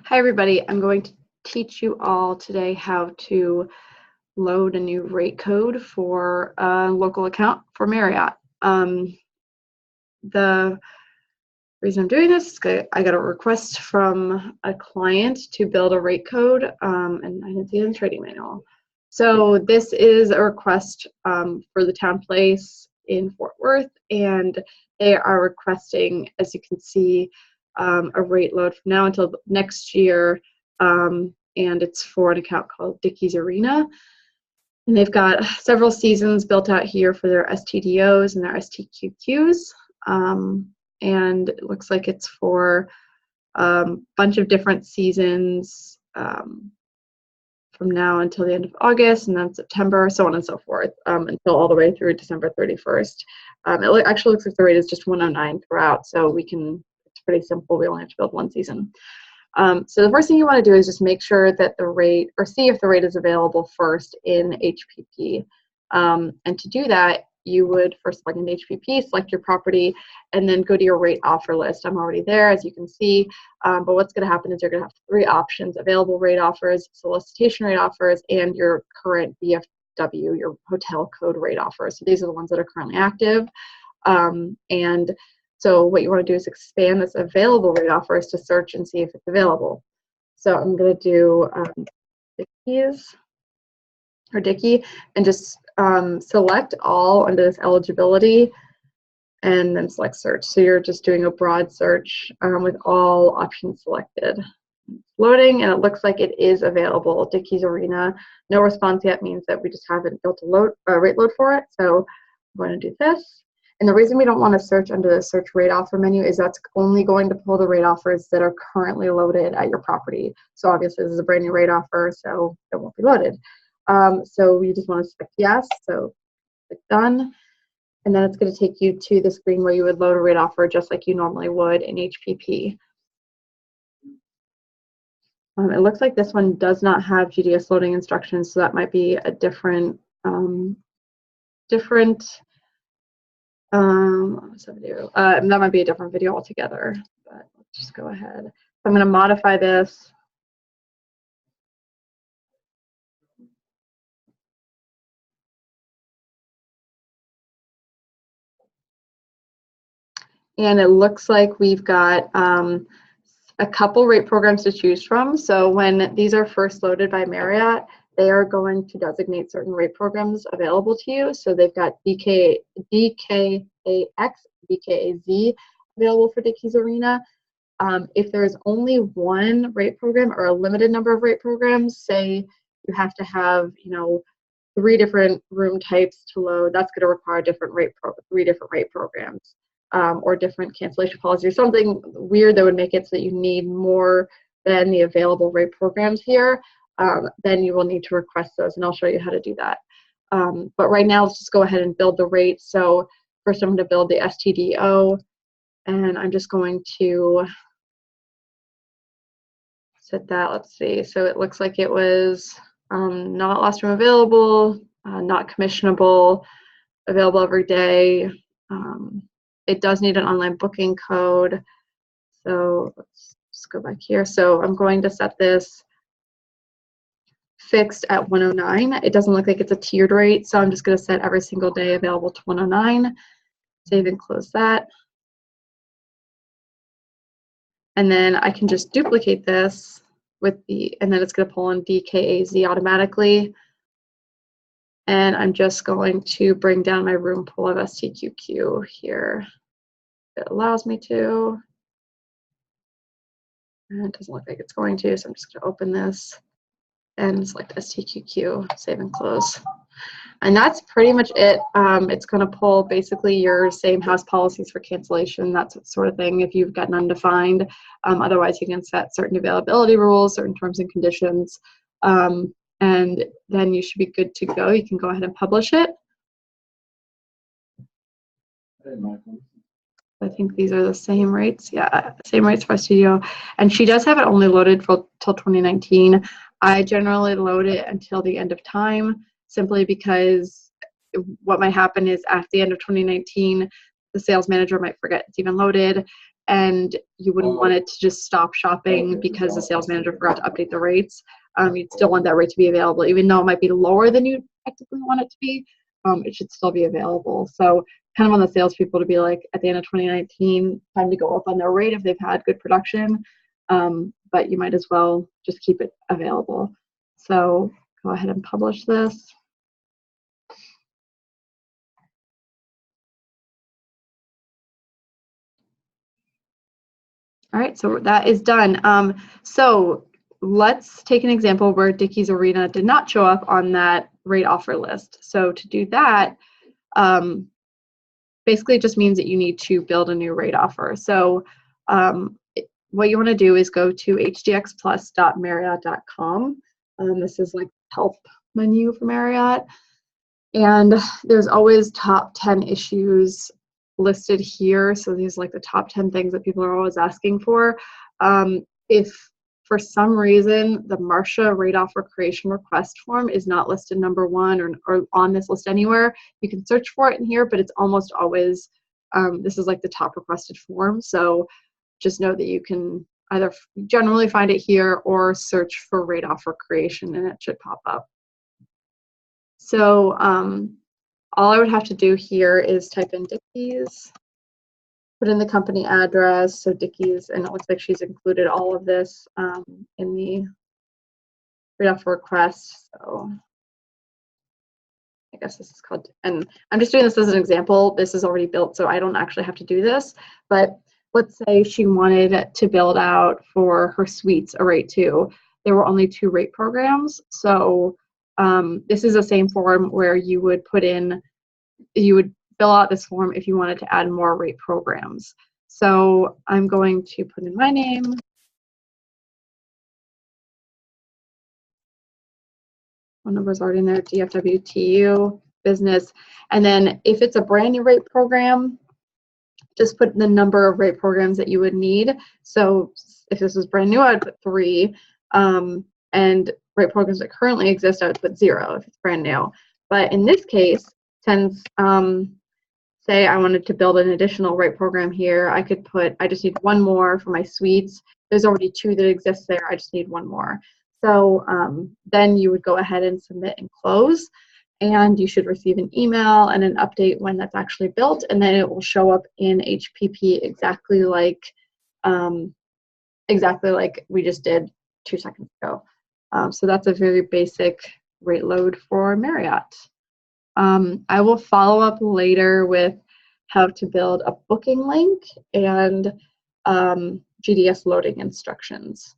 Hi everybody, I'm going to teach you all today how to load a new rate code for a local account for Marriott. The reason I'm doing this is I got a request from a client to build a rate code, and I didn't see it in the trading manual. So this is a request for the town place in Fort Worth, and they are requesting, as you can see, a rate load from now until next year, and it's for an account called Dickies Arena. And they've got several seasons built out here for their STDOs and their STQQs. And it looks like it's for a bunch of different seasons from now until the end of August, and then September, so on and so forth, until all the way through December 31st. It actually looks like the rate is just 109 throughout, so it's pretty simple. We only have to build one season. So the first thing you want to do is just make sure that the rate, or see if the rate is available first in HPP. And to do that, you would first plug in HPP, select your property, and then go to your rate offer list. I'm already there, as you can see, but what's going to happen is you're going to have three options: available rate offers, solicitation rate offers, and your current BFW, your hotel code rate offers. So these are the ones that are currently active. And so what you want to do is expand this available rate offers to search and see if it's available. So I'm going to do Dickie, and just select all under this eligibility, and then select search. So you're just doing a broad search with all options selected. It's loading, and it looks like it is available. Dickies Arena. No response yet means that we just haven't built a rate load for it. So I'm going to do this. And the reason we don't want to search under the search rate offer menu is that's only going to pull the rate offers that are currently loaded at your property. So obviously this is a brand new rate offer, so it won't be loaded. So you just want to select yes, so click done. And then it's going to take you to the screen where you would load a rate offer just like you normally would in HPP. It looks like this one does not have GDS loading instructions, so that might be a different that might be a different video altogether, but let's just go ahead. So I'm going to modify this. And it looks like we've got a couple rate programs to choose from. So when these are first loaded by Marriott, they are going to designate certain rate programs available to you. So they've got DKAX, DKAZ available for Dickies Arena. If there's only one rate program or a limited number of rate programs, say you have to have, 3 different room types to load, that's going to require three different rate programs. Or different cancellation policy, or something weird that would make it so that you need more than the available rate programs here, then you will need to request those, and I'll show you how to do that. But right now, let's just go ahead and build the rate. So first I'm going to build the STDO, and I'm just going to set that. Let's see. So it looks like it was not last room available, not commissionable, available every day. It does need an online booking code. So let's just go back here. So I'm going to set this fixed at 109. It doesn't look like it's a tiered rate, so I'm just going to set every single day available to 109. Save and close that. And then I can just duplicate this and then it's going to pull in DKAZ automatically. And I'm just going to bring down my room pool of STQQ here. It allows me to. And it doesn't look like it's going to, so I'm just going to open this and select STQQ, save and close. And that's pretty much it. It's going to pull basically your same house policies for cancellation, that sort of thing, if you've got none defined. Otherwise, you can set certain availability rules, certain terms and conditions. And then you should be good to go. You can go ahead and publish it. I think these are the same rates. Yeah, same rates for studio. And she does have it only loaded till 2019. I generally load it until the end of time, simply because what might happen is at the end of 2019, the sales manager might forget it's even loaded, and you wouldn't want it to just stop shopping because the sales manager forgot to update the rates. You'd still want that rate to be available, even though it might be lower than you technically want it to be. It should still be available. So kind of on the salespeople to be like, at the end of 2019, time to go up on their rate if they've had good production, but you might as well just keep it available. So go ahead and publish this. All right, so that is done. So let's take an example where Dickey's Arena did not show up on that rate offer list. So to do that, basically it just means that you need to build a new rate offer. So what you want to do is go to hdxplus.marriott.com. This is like help menu for Marriott. And there's always top 10 issues listed here. So these are like the top 10 things that people are always asking for. If for some reason the Marcia rate offer creation request form is not listed number 1 or on this list anywhere, you can search for it in here, but it's almost always, this is like the top requested form. So just know that you can either generally find it here or search for rate offer creation and it should pop up. So all I would have to do here is type in Dickey's, put in the company address, so Dickey's, and it looks like she's included all of this in the rate offer request. So I guess this is called, and I'm just doing this as an example. This is already built, so I don't actually have to do this. But let's say she wanted to build out for her suites a rate 2. There were only 2 rate programs, so this is the same form where you would put in, you would fill out this form if you wanted to add more rate programs. So I'm going to put in my name. Phone number is already in there, DFWTU, business. And then if it's a brand new rate program, just put the number of rate programs that you would need. So if this was brand new, I'd put 3. And rate programs that currently exist, I would put 0 if it's brand new. But in this case, since say I wanted to build an additional rate program here, I could put, I just need 1 more for my suites. There's already 2 that exist there, I just need 1 more. So then you would go ahead and submit and close, and you should receive an email and an update when that's actually built, and then it will show up in HPP exactly like we just did 2 seconds ago. So that's a very basic rate load for Marriott. I will follow up later with how to build a booking link and GDS loading instructions.